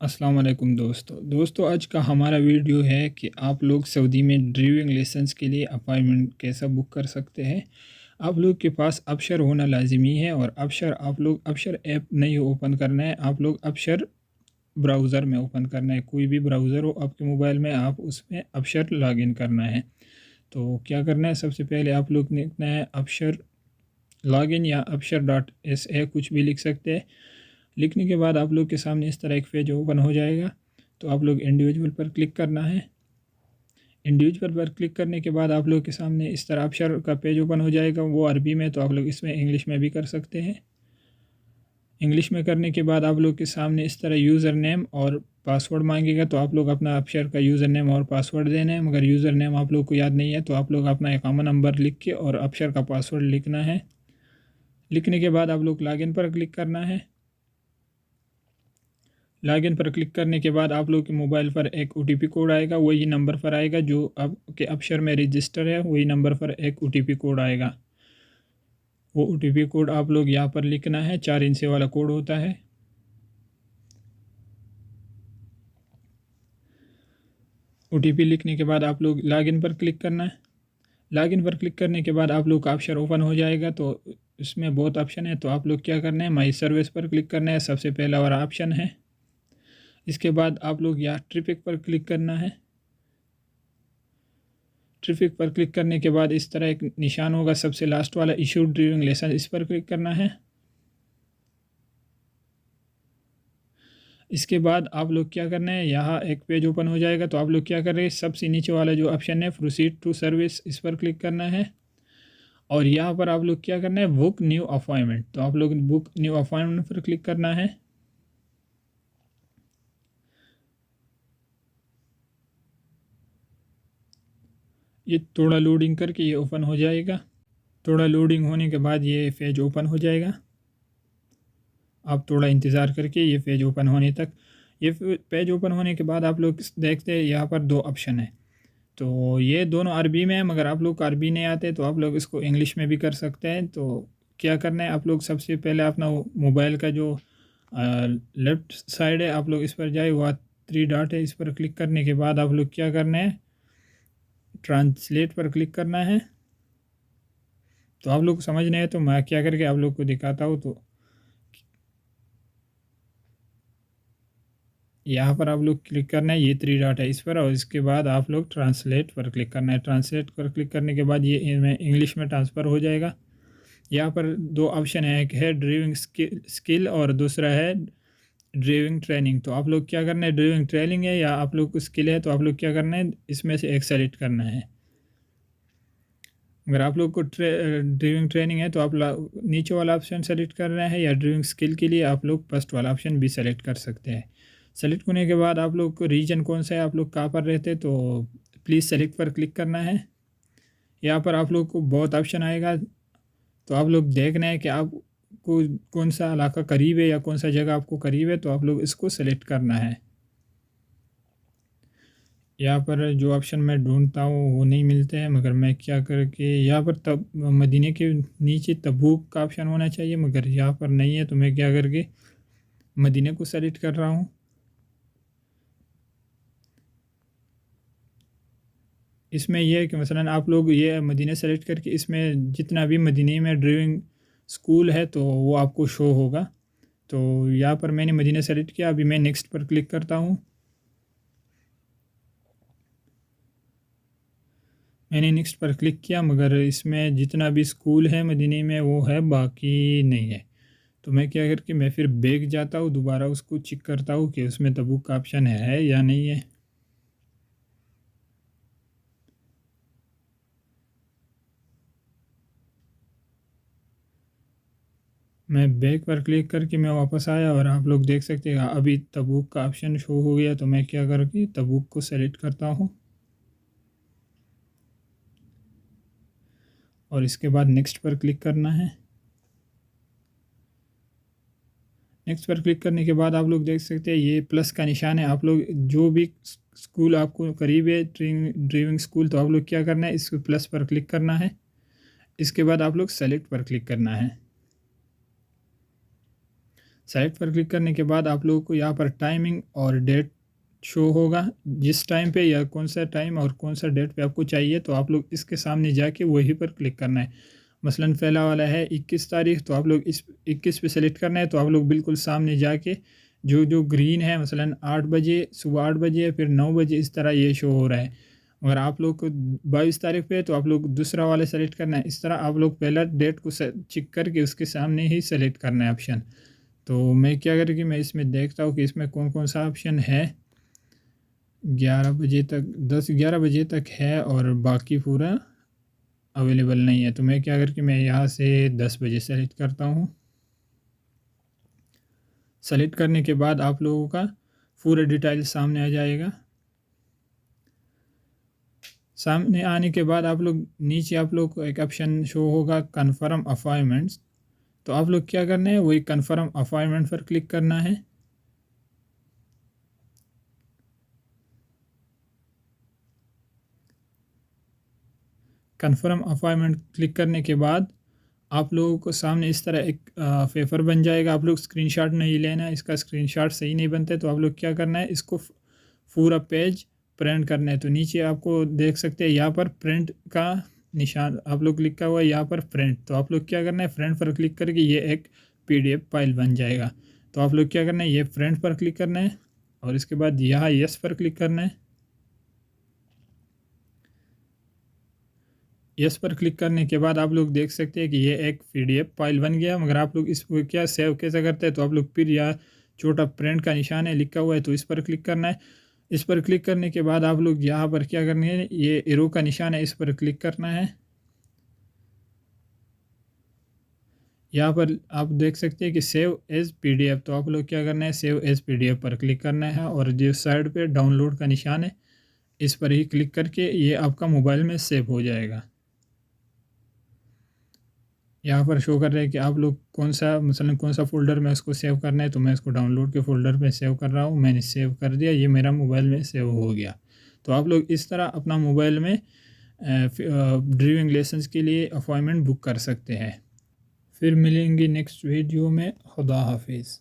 अस्सलाम वालेकुम दोस्तों आज का हमारा वीडियो है कि आप लोग सऊदी में ड्राइविंग लाइसेंस के लिए अपॉइंटमेंट कैसा बुक कर सकते हैं। आप लोग के पास अबशर होना लाजमी है और अबशर ऐप नहीं ओपन करना है, आप लोग अबशर ब्राउज़र में ओपन करना है। कोई भी ब्राउज़र हो आपके मोबाइल में, आप उसमें अबशर लॉगिन करना है। तो क्या करना है, सबसे पहले आप लोग लिखना है अबशर लॉगिन या abshar.sa कुछ भी लिख सकते हैं। लिखने के बाद आप लोग के सामने इस तरह एक पेज ओपन हो जाएगा। तो आप लोग इंडिविजुअल पर क्लिक करना है। इंडिविजुअल पर क्लिक करने के बाद आप लोग के सामने इस तरह अबशर का पेज ओपन हो जाएगा, वो अरबी में, तो आप लोग इसमें इंग्लिश में भी कर सकते हैं। इंग्लिश में करने के बाद आप लोग के सामने इस तरह यूज़र नेम और पासवर्ड मांगेगा, तो आप लोग अपना अबशर का यूज़र नेम और पासवर्ड देना है। मगर यूज़र नेम आप लोग को याद नहीं है तो आप लोग अपना अकाउंट नंबर लिख के और अबशर का पासवर्ड लिखना है। लिखने के बाद आप लोग लॉगिन पर क्लिक करना है। लॉगिन पर क्लिक करने के बाद आप लोग के मोबाइल पर एक OTP कोड आएगा, वही नंबर पर आएगा जो आपके अबशर में रजिस्टर है, वही नंबर पर एक OTP कोड आएगा। वो OTP कोड आप लोग यहाँ पर लिखना है, 4 अंक वाला कोड होता है। OTP लिखने के बाद आप लोग लॉगिन पर क्लिक करना है। लॉगिन पर क्लिक करने के बाद आप लोग का अबशर ओपन हो जाएगा। तो इसमें बहुत ऑप्शन है, तो आप लोग क्या करना है, माई सर्विस पर क्लिक करना है, सबसे पहला वाला ऑप्शन है। इसके बाद आप लोग यहाँ ट्रैफिक पर क्लिक करना है। ट्रैफिक पर क्लिक करने के बाद इस तरह एक निशान होगा, सबसे लास्ट वाला इशूड ड्राइविंग लाइसेंस, इस पर क्लिक करना है। इसके बाद आप लोग क्या करना है, यहाँ एक पेज ओपन हो जाएगा। तो आप लोग क्या कर रहे हैं, सबसे नीचे वाला जो ऑप्शन है प्रोसीड टू सर्विस, इस पर क्लिक करना है। और यहाँ पर आप लोग क्या करना है, बुक न्यू अपॉइंटमेंट, तो आप लोग बुक न्यू अपॉइंटमेंट पर क्लिक करना है। ये थोड़ा लोडिंग करके ये ओपन हो जाएगा। थोड़ा लोडिंग होने के बाद ये पेज ओपन हो जाएगा। आप थोड़ा इंतज़ार करके ये पेज ओपन होने तक। ये पेज ओपन होने के बाद आप लोग देखते हैं यहाँ पर 2 ऑप्शन है। तो ये दोनों अरबी में है, मगर आप लोग को अरबी नहीं आते तो आप लोग इसको इंग्लिश में भी कर सकते हैं। तो क्या करना है, आप लोग सबसे पहले अपना मोबाइल का जो लेफ़्ट साइड है, आप लोग इस पर जाए, वहाँ 3 डॉट है, इस पर क्लिक करने के बाद आप लोग क्या करना है, ट्रांसलेट पर क्लिक करना है। तो आप लोग को समझ नहीं है तो मैं क्या करके आप लोग को दिखाता हूँ। तो यहाँ पर आप लोग क्लिक करना है, ये 3 डॉट है इस पर, और इसके बाद आप लोग ट्रांसलेट पर क्लिक करना है। ट्रांसलेट पर क्लिक करने के बाद ये इंग्लिश में ट्रांसफ़र हो जाएगा। यहाँ पर 2 ऑप्शन है, एक है ड्राइविंग स्किल और दूसरा है ड्राइविंग ट्रेनिंग। तो आप लोग क्या करना है, ड्राइविंग ट्रेनिंग है या आप लोग को स्किल है, तो आप लोग क्या करना है, इसमें से एक सेलेक्ट करना है। अगर आप लोग को ड्राइविंग ट्रेनिंग है तो आप नीचे वाला ऑप्शन सेलेक्ट करना है, या ड्राइविंग स्किल के लिए आप लोग फर्स्ट वाला ऑप्शन भी सेलेक्ट कर सकते हैं। सेलेक्ट होने के बाद आप लोग को रीजन कौन सा है, आप लोग कहाँ पर रहते हैं, तो प्लीज़ सेलेक्ट पर क्लिक करना है। यहाँ पर आप लोग को बहुत ऑप्शन आएगा, तो आप लोग देखना है कि आपको कौन सा इलाका करीब है या कौन सा जगह आपको करीब है, तो आप लोग इसको सेलेक्ट करना है। यहाँ पर जो ऑप्शन मैं ढूंढता हूँ वो नहीं मिलते हैं, मगर मैं क्या करके यहाँ पर तब मदीने के नीचे तबूक का ऑप्शन होना चाहिए, मगर यहाँ पर नहीं है, तो मैं क्या करके मदीने को सेलेक्ट कर रहा हूँ। इसमें यह है कि मसलन आप लोग ये मदीने सेलेक्ट करके इसमें जितना भी मदीने में ड्राइविंग स्कूल है तो वो आपको शो होगा। तो यहाँ पर मैंने मदीने सेलेक्ट किया, अभी मैं नेक्स्ट पर क्लिक करता हूँ। मैंने नेक्स्ट पर क्लिक किया, मगर इसमें जितना भी स्कूल है मदीने में वो है, बाकी नहीं है। तो मैं क्या करके मैं फिर बैक जाता हूँ, दोबारा उसको चेक करता हूँ कि उसमें तबूक का ऑप्शन है या नहीं है। मैं बैक पर क्लिक करके मैं वापस आया और आप लोग देख सकते हैं अभी तबूक का ऑप्शन शो हो गया। तो मैं क्या करके तबूक को सेलेक्ट करता हूँ और इसके बाद नेक्स्ट पर क्लिक करना है। नेक्स्ट पर क्लिक करने के बाद आप लोग देख सकते हैं ये प्लस का निशान है। आप लोग जो भी स्कूल आपको करीब है ड्राइविंग स्कूल, तो आप लोग क्या करना है, इस प्लस पर क्लिक करना है। इसके बाद आप लोग सेलेक्ट पर क्लिक करना है। सेलेक्ट पर क्लिक करने के बाद आप लोगों को यहाँ पर टाइमिंग और डेट शो होगा, जिस टाइम पे या कौन सा टाइम और कौन सा डेट पे आपको चाहिए तो आप लोग इसके सामने जाके वही पर क्लिक करना है। मसलन पहला वाला है 21 तारीख, तो आप लोग इस 21 पे सेलेक्ट करना है, तो आप लोग बिल्कुल सामने जाके जो जो ग्रीन है मसलन 8 बजे, सुबह 8 बजे, फिर 9 बजे, इस तरह ये शो हो रहा है। अगर आप लोग को 22 तारीख पे तो आप लोग दूसरा वाला सेलेक्ट करना है। इस तरह आप लोग पहला डेट को चेक करके उसके सामने ही सेलेक्ट करना है ऑप्शन। तो मैं क्या करूँ कि मैं इसमें देखता हूँ कि इसमें कौन कौन सा ऑप्शन है। 11 बजे तक, 10-11 बजे तक है और बाकी पूरा अवेलेबल नहीं है। तो मैं क्या करके मैं यहाँ से 10 बजे सेलेक्ट करता हूँ। सेलेक्ट करने के बाद आप लोगों का पूरा डिटेल सामने आ जाएगा। सामने आने के बाद आप लोग नीचे आप लोग को एक ऑप्शन शो होगा कन्फर्म अपॉइंटमेंट्स, तो आप लोग क्या करना है वही कन्फर्म अपॉइंटमेंट पर क्लिक करना है। कन्फर्म अपॉइंटमेंट क्लिक करने के बाद आप लोगों को सामने इस तरह एक पेपर बन जाएगा। आप लोग स्क्रीनशॉट नहीं लेना है, इसका स्क्रीनशॉट सही नहीं बनता है, तो आप लोग क्या करना है इसको पूरा पेज प्रिंट करना है। तो नीचे आपको देख सकते हैं यहाँ पर प्रिंट का निशान आप लोग लिखा हुआ है यहाँ पर प्रिंट, तो आप लोग क्या करना है प्रिंट पर क्लिक करके ये एक PDF फाइल बन जाएगा। तो आप लोग क्या करना है ये प्रिंट पर क्लिक करना है और इसके बाद यहाँ यस पर क्लिक करना है। यस पर क्लिक करने के बाद आप लोग देख सकते हैं कि ये एक PDF फाइल बन गया। मगर आप लोग इसको क्या सेव कैसे करते हैं, तो आप लोग फिर यहाँ छोटा प्रिंट का निशान है लिखा हुआ है, तो इस पर क्लिक करना है। इस पर क्लिक करने के बाद आप लोग यहाँ पर क्या करना है, ये एरो का निशान है, इस पर क्लिक करना है। यहाँ पर आप देख सकते हैं कि सेव एज PDF, तो आप लोग क्या करना है सेव एज PDF पर क्लिक करना है और जो साइड पे डाउनलोड का निशान है इस पर ही क्लिक करके ये आपका मोबाइल में सेव हो जाएगा। यहाँ पर शो कर रहा है कि आप लोग कौन सा मसलन कौन सा फ़ोल्डर में इसको सेव करना है, तो मैं इसको डाउनलोड के फ़ोल्डर में सेव कर रहा हूँ। मैंने सेव कर दिया, ये मेरा मोबाइल में सेव हो गया। तो आप लोग इस तरह अपना मोबाइल में ड्राइविंग लाइसेंस के लिए अपॉइंटमेंट बुक कर सकते हैं। फिर मिलेंगे नेक्स्ट वीडियो में। खुदा हाफिज़।